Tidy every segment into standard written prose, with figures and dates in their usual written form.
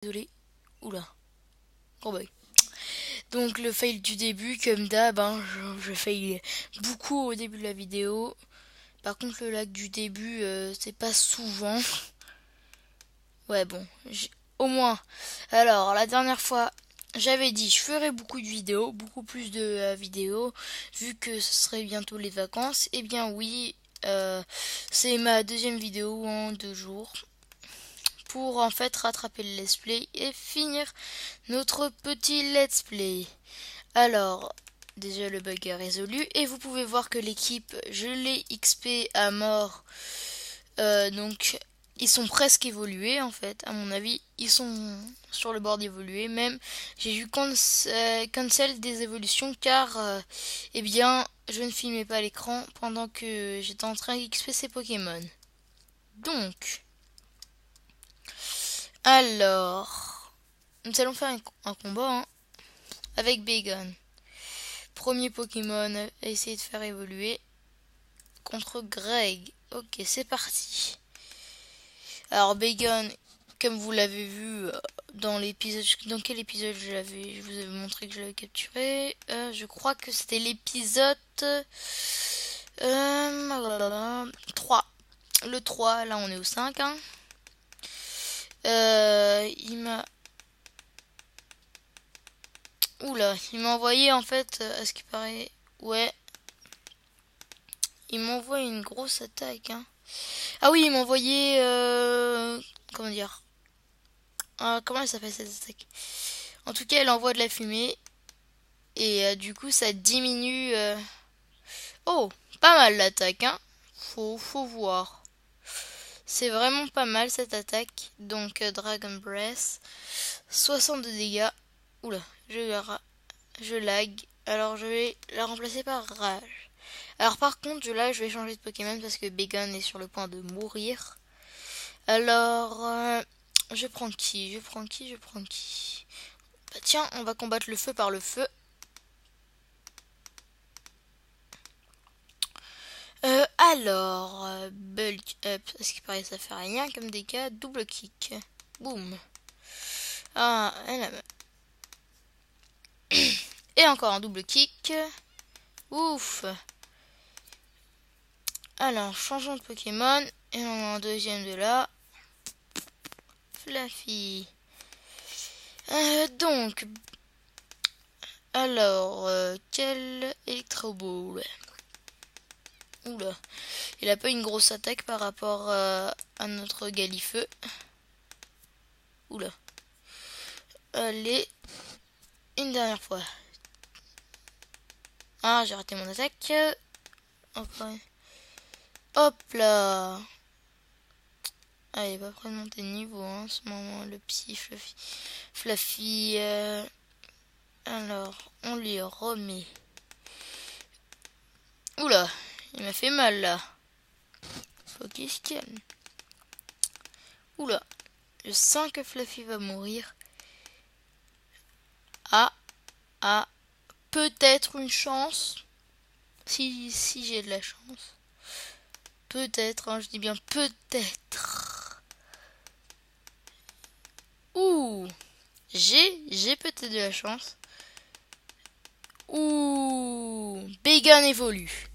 Désolé. Oula. Gros bug. Donc le fail du début, comme d'hab, hein, je fail beaucoup au début de la vidéo. Par contre le lag du début, c'est pas souvent. Ouais bon, au moins. Alors la dernière fois, j'avais dit je ferais beaucoup de vidéos, beaucoup plus de vidéos, vu que ce serait bientôt les vacances. Eh bien oui, c'est ma deuxième vidéo en 2 jours. Pour en fait rattraper le let's play et finir notre petit let's play. Alors, déjà le bug est résolu et vous pouvez voir que l'équipe, je l'ai XP à mort. Donc, ils sont presque évolués en fait, à mon avis. Ils sont sur le bord d'évoluer. Même, j'ai eu cancel des évolutions car, eh bien, je ne filmais pas l'écran pendant que j'étais en train d'XP ces Pokémon. Donc, alors, nous allons faire un combat hein, avec Bagon. Premier Pokémon à essayer de faire évoluer contre Greg. Ok, c'est parti. Alors Bagon, comme vous l'avez vu dans l'épisode, dans quel épisode je vous avais montré que je l'avais capturé. Je crois que c'était l'épisode 3. Le 3, là on est au 5. Hein. Il m'a... Oula, il m'a envoyé en fait, à ce qui paraît... Ouais, il m'envoie une grosse attaque. Hein. Ah oui, il m'a envoyé... comment dire comment elle s'appelle cette attaque? En tout cas, elle envoie de la fumée. Et du coup, ça diminue... Oh, pas mal l'attaque, hein. Faut voir. C'est vraiment pas mal cette attaque. Donc, Dragon Breath. 62 dégâts. Oula, je lag. Alors, je vais la remplacer par Rage. Alors, par contre, là, je vais changer de Pokémon parce que Bagon est sur le point de mourir. Alors, je prends qui? Bah tiens, on va combattre le feu par le feu. Bulk up. À ce qui paraît, ça fait rien comme dégâts. Double kick. Boum. Ah, et encore un double kick. Ouf. Alors, changeons de Pokémon. Et on a un deuxième de là. Fluffy. Donc, alors, quel Electro Ball? Oula. Il a pas une grosse attaque par rapport à notre Galifeu. Oula. Allez. Une dernière fois. Ah, j'ai raté mon attaque. Enfin. Hop là. Ah, il est pas prêt de monter de niveau hein, en ce moment, le petit Fluffy. Fluffy. Alors, on lui remet. Oula, il m'a fait mal là. Faut qu'il se calme. Oula, je sens que Fluffy va mourir. Ah, ah, peut-être une chance. Si j'ai de la chance. Peut-être, hein, je dis bien peut-être. Ouh, j'ai peut-être de la chance. Ouh, Bagon évolue.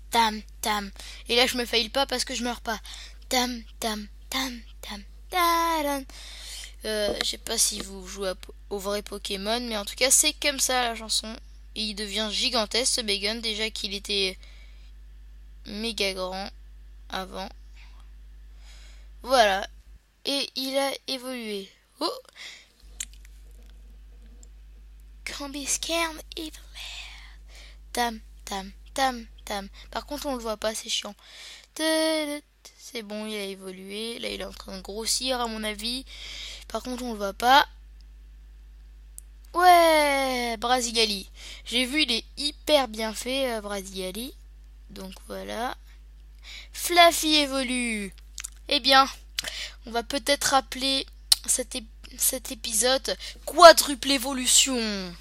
Tam, tam. Et là, je me faille pas parce que je meurs pas. Tam, tam, tam, tam, tam. Je sais pas si vous jouez au vrai Pokémon, mais en tout cas, c'est comme ça la chanson. Et il devient gigantesque ce Bagon, déjà qu'il était méga grand avant. Voilà. Et il a évolué. Oh! Can't be scared evil. Tam, tam, tam, tam. Par contre, on le voit pas, c'est chiant. C'est bon, il a évolué. Là, il est en train de grossir, à mon avis. Par contre, on le voit pas. Ouais, Brasigali. J'ai vu, il est hyper bien fait, Brasigali. Donc voilà. Fluffy évolue. Eh bien, on va peut-être appeler cet épisode quadruple évolution.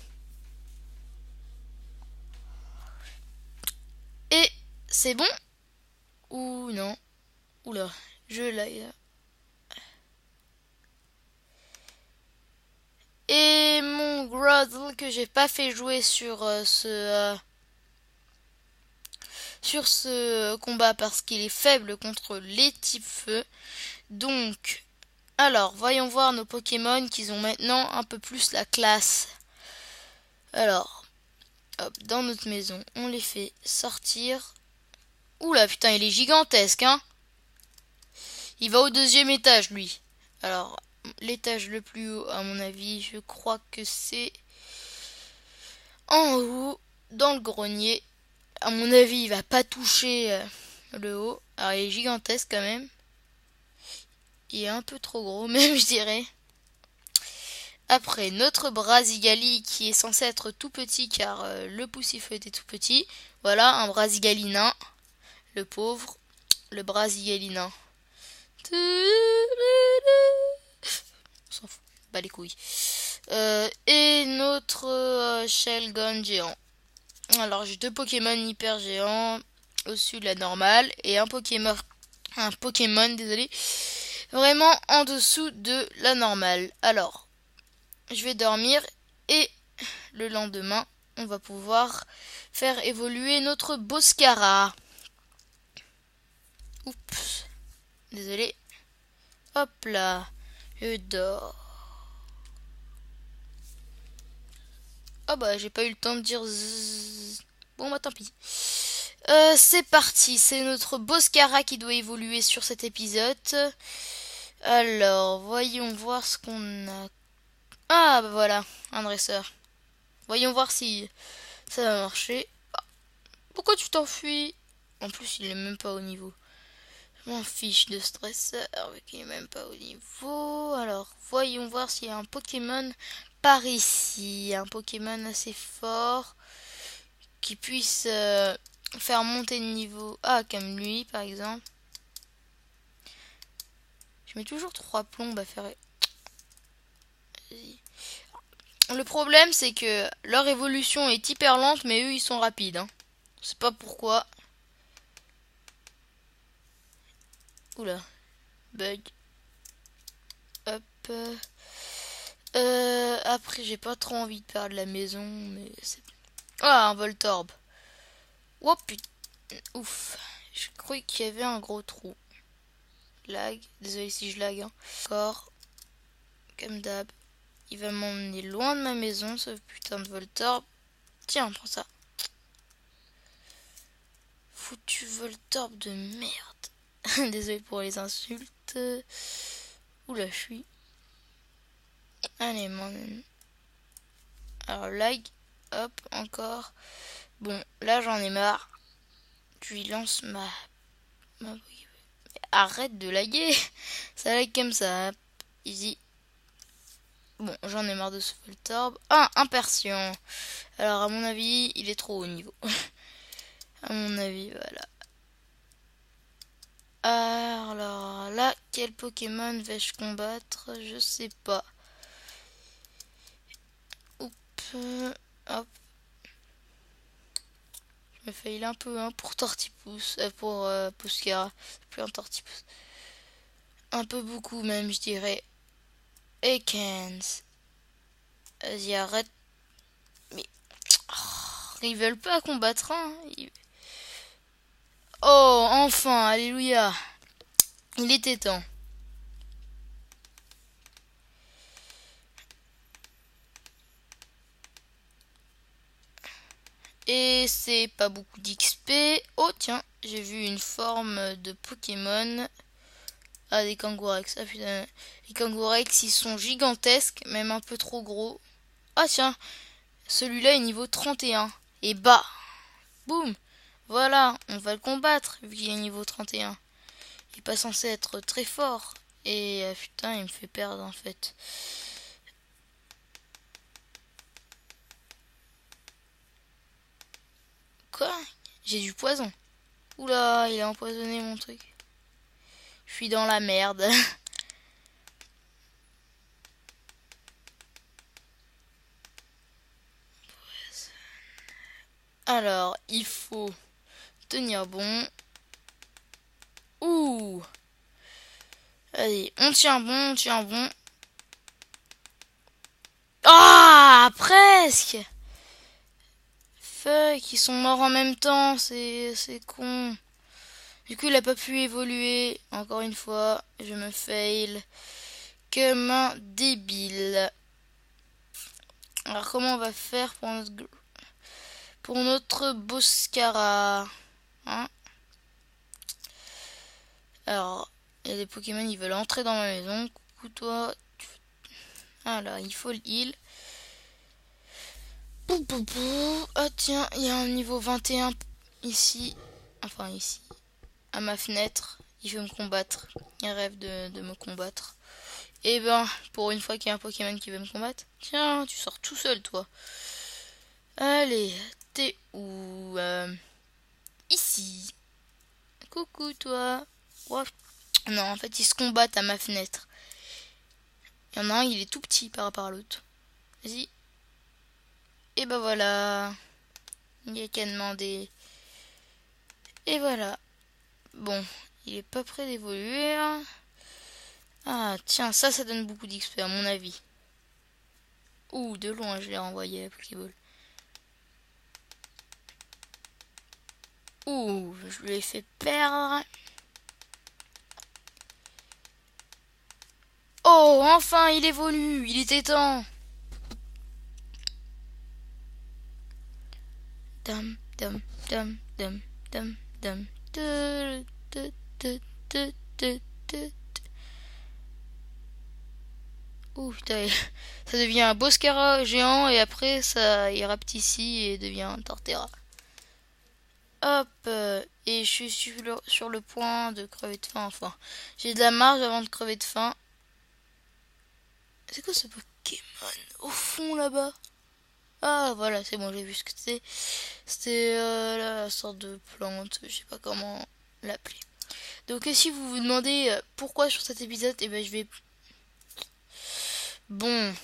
Et c'est bon? Ou non? Oula, je l'ai. puzzle que j'ai pas fait jouer sur ce combat parce qu'il est faible contre les types feu. Donc, alors, voyons voir nos Pokémon qui ont maintenant un peu plus la classe. Alors, hop, dans notre maison, on les fait sortir. Oula, putain, il est gigantesque, hein. Il va au 2e étage, lui. Alors, l'étage le plus haut, à mon avis, je crois que c'est en haut, dans le grenier. À mon avis, il va pas toucher le haut. Alors, il est gigantesque quand même. Il est un peu trop gros, même, je dirais. Après, notre Brasigali qui est censé être tout petit car le Poussifeu était tout petit. Voilà, un Brasigali nain. Le pauvre, le Brasigali nain. On s'en fout, bah les couilles. Et notre Shelgon géant. Alors, j'ai 2 Pokémon hyper géants au-dessus de la normale et un Pokémon, désolé, vraiment en dessous de la normale. Alors, je vais dormir et le lendemain, on va pouvoir faire évoluer notre Boscara. Oups, désolé. Hop là, je dors. Oh bah, j'ai pas eu le temps de dire zzz. Bon bah tant pis. C'est parti, c'est notre Boscara qui doit évoluer sur cet épisode. Alors, voyons voir ce qu'on a. Ah bah voilà, un dresseur. Voyons voir si ça va marcher. Ah, pourquoi tu t'enfuis? En plus, il est même pas au niveau. Je m'en fiche de ce dresseur, il est même pas au niveau. Alors, voyons voir s'il y a un Pokémon par ici. Un Pokémon assez fort qui puisse faire monter le niveau. Ah, comme lui, par exemple. Je mets toujours 3 plombes à faire. Le problème, c'est que leur évolution est hyper lente, mais eux, ils sont rapides. Hein. Je sais pas pourquoi. Oula. Bug. Hop. Après, j'ai pas trop envie de perdre la maison, mais c'est... Ah, un Voltorb. Oh putain. Ouf. Je croyais qu'il y avait un gros trou. Lag. Désolé si je lag. Hein. Encore. Comme d'hab. Il va m'emmener loin de ma maison, ce putain de Voltorb. Tiens, prends ça. Foutu Voltorb de merde. Désolé pour les insultes. Oula, je suis. Allez, mon... Alors, lag. Hop, encore. Bon, là, j'en ai marre. Tu lui lances ma... Arrête de laguer. Ça lag comme ça. Easy. Bon, j'en ai marre de ce Voltorb. Ah, un Persian. Alors, à mon avis, il est trop haut niveau. À mon avis, voilà. Alors là, quel Pokémon vais-je combattre? Je sais pas. Oups. Hop. Je me fail un peu hein, pour Tortipousse. Pour Pouscara. C'est plus un Tortipousse. Un peu beaucoup même, je dirais. Ekans. Vas-y, arrête. Mais... Oh, ils veulent pas combattre, hein. Oh, enfin, alléluia. Il était temps. Et c'est pas beaucoup d'XP. Oh, tiens, j'ai vu une forme de Pokémon. Ah, des Kangourex. Ah, putain. Les Kangourex, ils sont gigantesques, même un peu trop gros. Ah, tiens, celui-là est niveau 31. Et bah, boum. Voilà, on va le combattre, vu qu'il est niveau 31. Il est pas censé être très fort. Et putain, il me fait perdre, en fait. Quoi? J'ai du poison. Oula, il a empoisonné mon truc. Je suis dans la merde. Alors, il faut tenir bon. Ouh. Allez, on tient bon, on tient bon. Ah, presque. Fuck, ils sont morts en même temps, c'est con. Du coup, il a pas pu évoluer. Encore une fois, je me fail comme un débile. Alors, comment on va faire pour notre Boscara, hein? Alors, il y a des Pokémon, ils veulent entrer dans ma maison. Coucou toi. Ah là, il faut le heal. Ah tiens, il y a un niveau 21 ici. Enfin ici. À ma fenêtre. Il veut me combattre. Il rêve de me combattre. Et ben, pour une fois qu'il y a un Pokémon qui veut me combattre. Tiens, tu sors tout seul toi. Allez, t'es où Ici. Coucou toi. Ouais. Non, en fait, ils se combattent à ma fenêtre. Il y en a un, il est tout petit par rapport à l'autre. Vas-y. Et ben voilà. Il n'y a qu'à demander. Et voilà. Bon, il est pas prêt d'évoluer. Hein. Ah, tiens, ça donne beaucoup d'XP à mon avis. Ouh, de loin, je l'ai renvoyé à Pokéball. Ouh, je lui ai fait perdre. Oh, enfin, il évolue. Il était temps. Dum, dum, dum, dum, dum, dum. Ouh, putain, ça devient un Boscara géant et après ça il rapetissit et devient un Torterra. Hop, et je suis sur le point de crever de faim. Enfin, j'ai de la marge avant de crever de faim. C'est quoi ce Pokémon au fond là-bas? Ah voilà, c'est bon, j'ai vu ce que c'était. C'était la sorte de plante, je sais pas comment l'appeler. Donc si vous vous demandez pourquoi sur cet épisode, et ben je vais... Bon,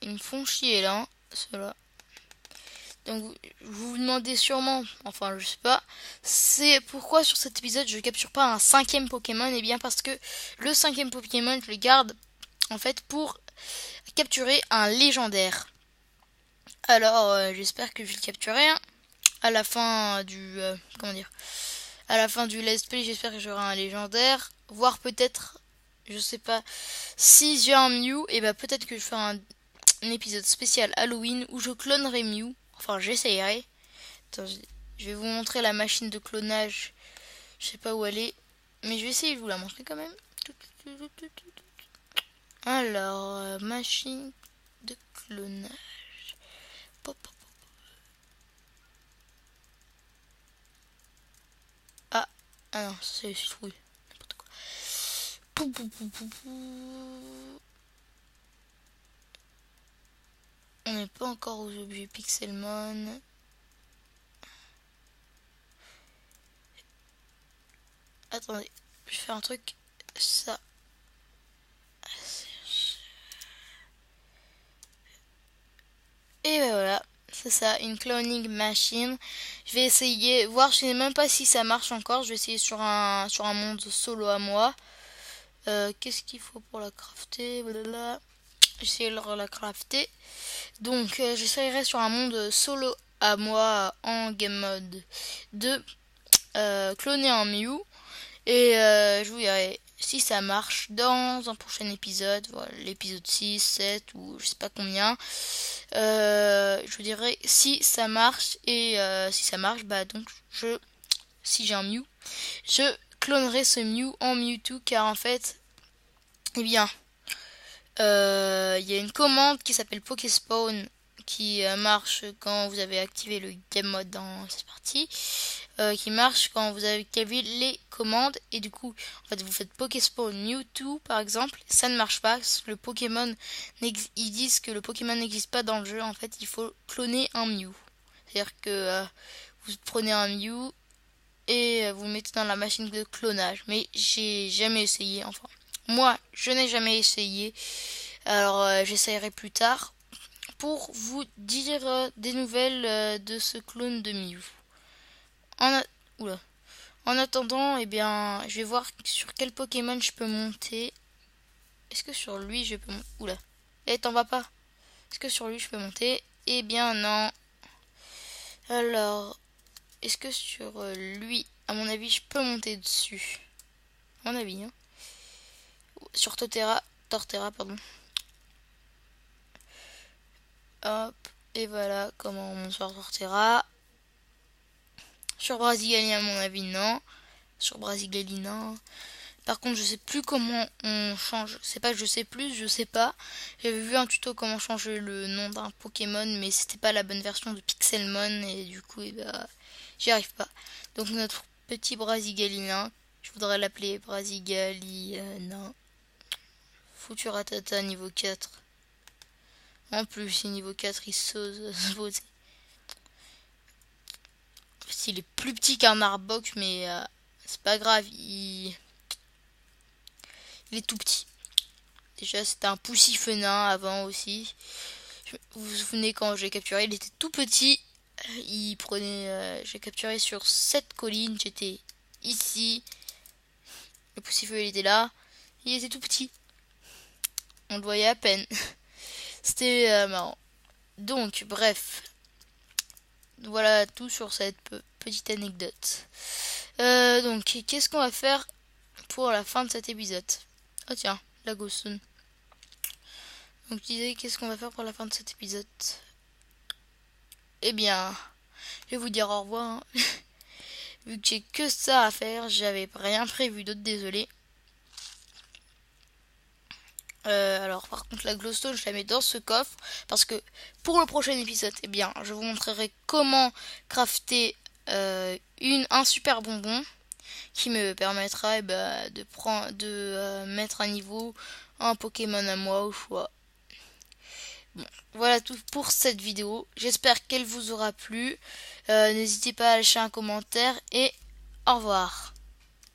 ils me font chier là, hein, ceux-là. Donc vous vous demandez sûrement, enfin je sais pas, c'est pourquoi sur cet épisode je capture pas un cinquième Pokémon. Et bien parce que le cinquième Pokémon je le garde en fait pour capturer un légendaire. Alors j'espère que je vais le capturer hein, à la fin du comment dire, à la fin du let's play. J'espère que j'aurai un légendaire, voire peut-être, je sais pas, si j'ai un Mew, et bah peut-être que je ferai un épisode spécial Halloween où je clonerai Mew. Enfin, j'essayerai. Attends, je vais vous montrer la machine de clonage. Je sais pas où elle est, mais je vais essayer de vous la montrer quand même. Alors, machine de clonage. Pop, pop. Ah, ah non, c'est trouvé. N'importe quoi. Pou, pou, pou, pou, pou. On n'est pas encore aux objets Pixelmon. Attendez, je vais faire un truc. Ça. Et ben voilà, c'est ça, une cloning machine. Je vais essayer, voir, je sais même pas si ça marche encore. Je vais essayer sur un monde solo à moi. Qu'est-ce qu'il faut pour la crafter? Blablabla. J'essaie de la crafter. Donc j'essayerai sur un monde solo à moi en game mode de cloner un Mew. Et je vous dirai si ça marche dans un prochain épisode, voilà, l'épisode 6, 7 ou je sais pas combien. Je vous dirai si ça marche. Et si ça marche, bah donc si j'ai un Mew, je clonerai ce Mew en Mewtwo, car en fait, eh bien, il y a une commande qui s'appelle Pokéspawn qui marche quand vous avez activé le game mode dans cette partie, qui marche quand vous avez activé les commandes. Et du coup, en fait, vous faites Pokéspawn Mewtwo par exemple, ça ne marche pas. Le Pokémon, ils disent que le Pokémon n'existe pas dans le jeu. En fait, il faut cloner un Mew. C'est-à-dire que vous prenez un Mew et vous le mettez dans la machine de clonage. Mais j'ai jamais essayé, enfin. Moi, je n'ai jamais essayé. Alors, j'essayerai plus tard pour vous dire des nouvelles de ce clone de Mew. Oula. En attendant, eh bien, je vais voir sur quel Pokémon je peux monter. Est-ce que sur lui, je peux... Oula. Eh, t'en vas pas. Est-ce que sur lui je peux monter? Eh bien non. Alors, est-ce que sur lui, à mon avis, je peux monter dessus? À mon avis, hein. Sur Torterra, pardon. Hop, et voilà comment on monte sur Torterra. Sur Brasigali, à mon avis, non. Sur Brasigali, non. Par contre, je sais plus comment on change. C'est pas que je sais plus, je sais pas. J'avais vu un tuto comment changer le nom d'un Pokémon, mais c'était pas la bonne version de Pixelmon et du coup, j'y arrive pas. Donc notre petit Brasigalina, je voudrais l'appeler Brasigalina. Futuratata niveau 4. En plus, niveau 4, il s'ose se poser. Il est plus petit qu'un Arbok, mais c'est pas grave, il est tout petit. Déjà, c'était un poussifenin avant aussi. Vous vous souvenez quand j'ai capturé, il était tout petit. Il prenait, j'ai capturé sur cette colline. J'étais ici. Le poussifeu, il était là. Il était tout petit. On le voyait à peine. C'était marrant. Donc, bref. Voilà tout sur cette petite anecdote. Donc, qu'est-ce qu'on va faire pour la fin de cet épisode? Oh tiens, la Ghostone. Donc, je disais, qu'est-ce qu'on va faire pour la fin de cet épisode? Eh bien, je vais vous dire au revoir. Hein. Vu que j'ai que ça à faire, j'avais rien prévu d'autre, désolé. Alors par contre la glowstone je la mets dans ce coffre parce que pour le prochain épisode, eh bien je vous montrerai comment crafter un super bonbon qui me permettra de mettre à niveau un Pokémon à moi au choix. Bon, voilà tout pour cette vidéo. J'espère qu'elle vous aura plu. N'hésitez pas à lâcher un commentaire et au revoir.